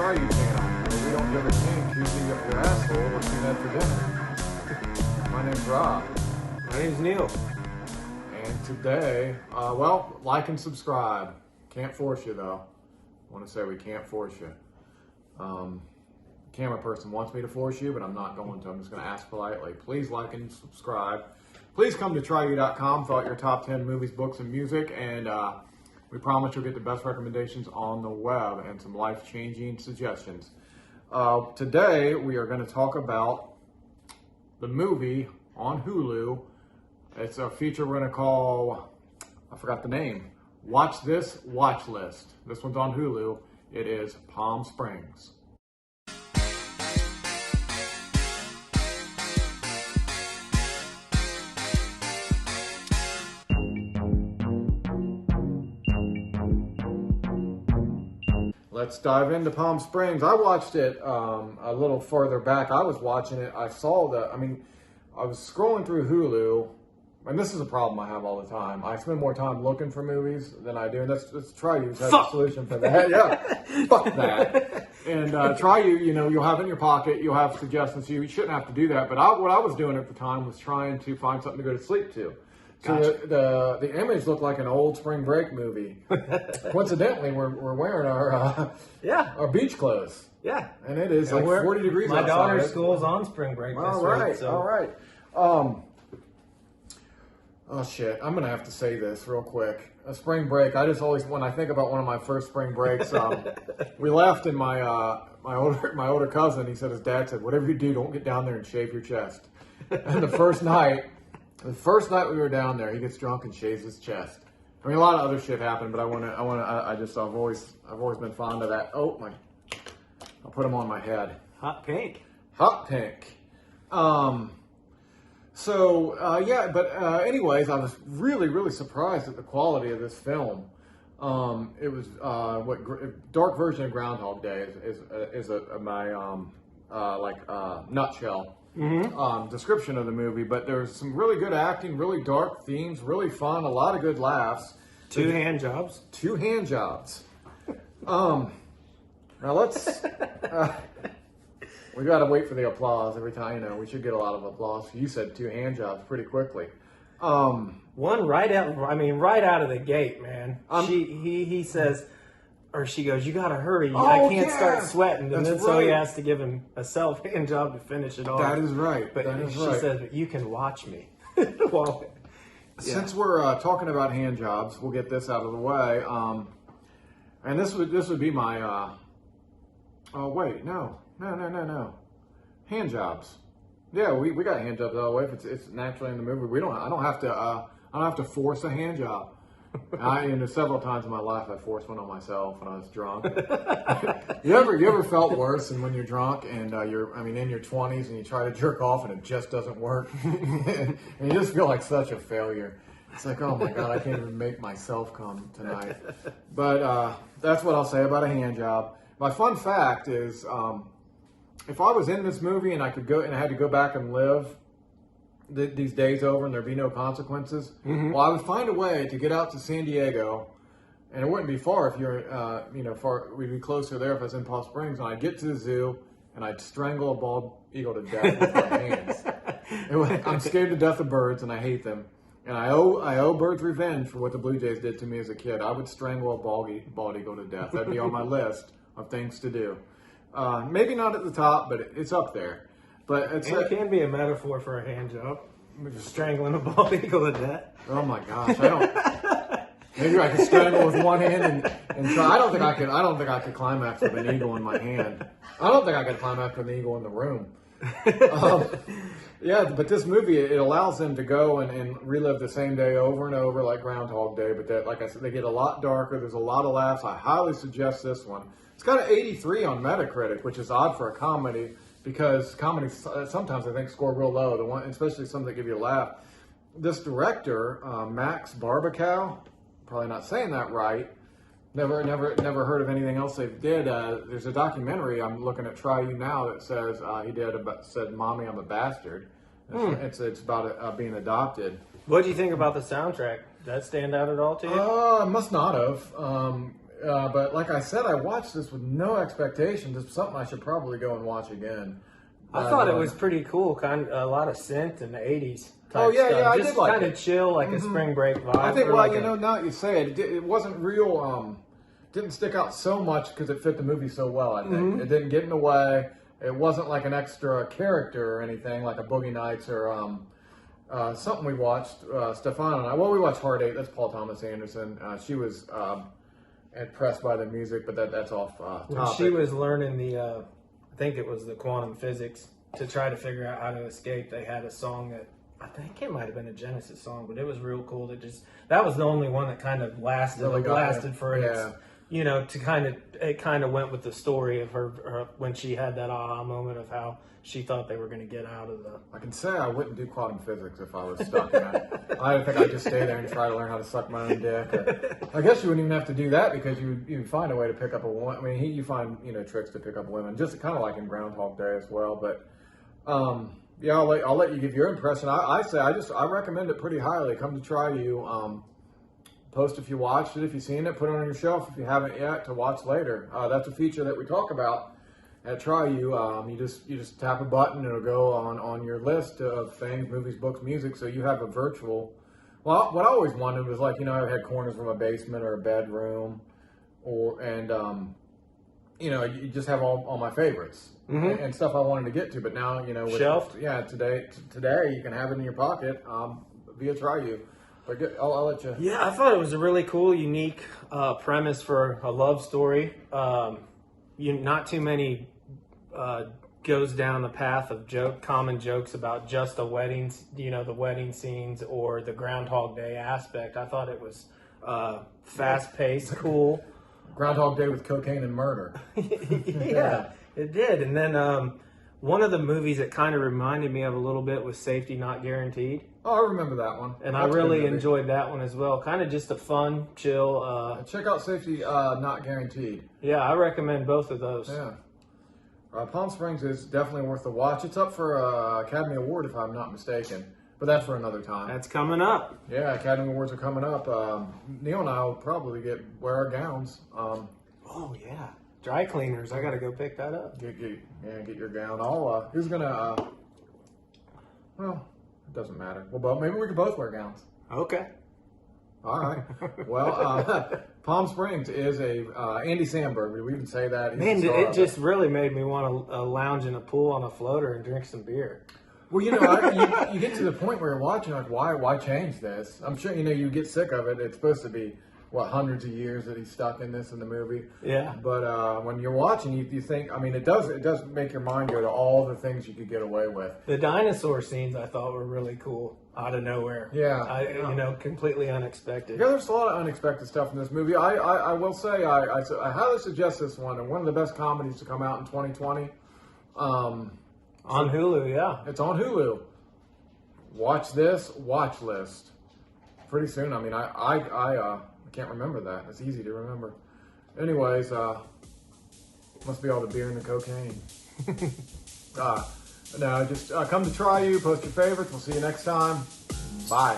Try You channel, where we don't give a kink who's your asshole what you had for dinner. My name's Rob. My name's Neil. And today, well, like and subscribe. Can't force you though. I want to say we can't force you. Camera person wants me to force you, but I'm not going to. I'm just going to ask politely. Please like and subscribe. Please come to tryyou.com for all your top 10 movies, books, and music, and we promise you'll get the best recommendations on the web and some life-changing suggestions. Today, we are going to talk about the movie on Hulu. It's a feature we're going to call, I forgot the name, Watch This Watch List. This one's on Hulu. It is Palm Springs. Let's dive into Palm Springs. I watched it a little further back. I was watching it. I was scrolling through Hulu, and this is a problem I have all the time. I spend more time looking for movies than I do, and let's try you have a solution for that. Yeah, fuck that. And try you. You'll have it in your pocket. You'll have suggestions. You shouldn't have to do that. But what I was doing at the time was trying to find something to go to sleep to. So gotcha. the image looked like an old spring break movie. Coincidentally, we're wearing our beach clothes. Yeah, and it is like 40 degrees outside. My daughter's school's on spring break. All right. Oh shit! I'm gonna have to say this real quick. A spring break. I just always, when I think about one of my first spring breaks, we left, and my older cousin, he said his dad said, "Whatever you do, don't get down there and shave your chest." And the first night we were down there, he gets drunk and shaves his chest. I mean, a lot of other shit happened, but I've always been fond of that. Oh my! I'll put them on my head. Hot pink. Anyways, I was really, really surprised at the quality of this film. It was dark version of Groundhog Day is my nutshell. Mm-hmm. Description of the movie, but there's some really good acting, really dark themes, really fun, a lot of good laughs. Two hand jobs. Now let's. We got to wait for the applause every time. We should get a lot of applause. You said two hand jobs pretty quickly. One right out of the gate, man. He says. Or she goes, "You gotta hurry! I can't start sweating." And so he has to give him a self-hand job to finish it off. That is right. But she says, "But you can watch me." Since we're talking about hand jobs, we'll get this out of the way. And this would be my. Oh wait, no. Hand jobs. Yeah, we got hand jobs all the way. If it's naturally in the movie, I don't have to force a hand job. Several times in my life, I forced one on myself when I was drunk. You ever felt worse than when you're drunk and in your 20s and you try to jerk off and it just doesn't work, and you just feel like such a failure. It's like, oh my god, I can't even make myself come tonight. But that's what I'll say about a hand job. My fun fact is, if I was in this movie and I had to go back and live these days over and there'd be no consequences, well, I would find a way to get out to San Diego, and it wouldn't be far if you're, we'd be closer there if I was in Palm Springs, and I'd get to the zoo and I'd strangle a bald eagle to death with my hands. I'm scared to death of birds and I hate them, and I owe birds revenge for what the Blue Jays did to me as a kid. I would strangle a bald eagle to death. That'd be on my list of things to do. Maybe not at the top, but it's up there. But it can be a metaphor for a hand job. Just strangling a bald eagle to death. Oh my gosh, maybe I could strangle with one hand and try. I don't think I could climax with an eagle in my hand. I don't think I could climax with an eagle in the room. But this movie, it allows them to go and relive the same day over and over like Groundhog Day. But like I said, they get a lot darker. There's a lot of laughs. I highly suggest this one. It's got an 83 on Metacritic, which is odd for a comedy, because comedies sometimes I think score real low. Especially some that give you a laugh. This director, Max Barbacow, probably not saying that right. Never heard of anything else they did. There's a documentary I'm looking at Try You Now that says said "Mommy, I'm a Bastard." It's about being adopted. What do you think about the soundtrack? Did that stand out at all to you? Must not have. But like I said, I watched this with no expectations. It's something I should probably go and watch again. I thought it was pretty cool. Kind of a lot of synth in the '80s. Oh yeah, stuff. yeah, I just did like kind it. of chill, like a spring break vibe. I think, or well, like you know, now that you say it, it wasn't real. Didn't stick out so much because it fit the movie so well. I think it didn't get in the way. It wasn't like an extra character or anything, like a Boogie Nights or something we watched. Stefan and I. Well, we watched Heart 8. That's Paul Thomas Anderson. She was impressed by the music, but that's off when topic. she was learning I think it was the quantum physics to try to figure out how to escape. They had a song that I think it might have been a Genesis song, but it was real cool. That was the only one that kind of lasted for its, you know, it kind of went with the story of her when she had that aha moment of how she thought they were going to get out of the. I can say I wouldn't do quantum physics if I was stuck in it. I think I'd just stay there and try to learn how to suck my own dick. I guess you wouldn't even have to do that because you find a way to pick up a woman. I mean, you find tricks to pick up women, just kind of like in Groundhog Day as well. But yeah, I'll let you give your impression. I recommend it pretty highly. Come to Try You. Post if you watched it, if you've seen it, put it on your shelf if you haven't yet to watch later. That's a feature that we talk about at Try You. You just tap a button and it'll go on your list of things, movies, books, music. So you have a virtual. Well, what I always wanted was I had corners from a basement or a bedroom, you just have all my favorites and stuff I wanted to get to. But now shelf. Yeah, today you can have it in your pocket via Try You. I'll let you. Yeah, I thought it was a really cool, unique premise for a love story. Not too many goes down the path of common jokes about just the weddings, the wedding scenes or the Groundhog Day aspect. I thought it was fast-paced, cool. Groundhog Day with cocaine and murder. Yeah, it did. And then one of the movies that kind of reminded me of a little bit was Safety Not Guaranteed. Oh, I remember that one. And I really enjoyed that one as well. Kind of just a fun, chill. Check out Safety Not Guaranteed. Yeah, I recommend both of those. Yeah. Palm Springs is definitely worth the watch. It's up for Academy Award, if I'm not mistaken. But that's for another time. That's coming up. Yeah, Academy Awards are coming up. Neil and I will probably wear our gowns. Oh, yeah. Dry cleaners. I got to go pick that up. Get your gown. Who's going to... well... It doesn't matter. Well, maybe we could both wear gowns. Okay. All right. Well, Palm Springs is Andy Samberg. We even say that. Man, it just really made me want to lounge in a pool on a floater and drink some beer. Well, you get to the point where you're watching, like, why change this? I'm sure, you get sick of it. It's supposed to be, hundreds of years that he's stuck in this in the movie. Yeah. But when you're watching, you think, it does make your mind go to all the things you could get away with. The dinosaur scenes I thought were really cool, out of nowhere. Yeah. Completely unexpected. Yeah, there's a lot of unexpected stuff in this movie. I will say, I highly suggest this one, and one of the best comedies to come out in 2020. On Hulu, yeah. It's on Hulu. Watch this watch list. Pretty soon. I can't remember that. It's easy to remember. Anyways, must be all the beer and the cocaine. No, just come to Try You. Post your favorites. We'll see you next time. Bye.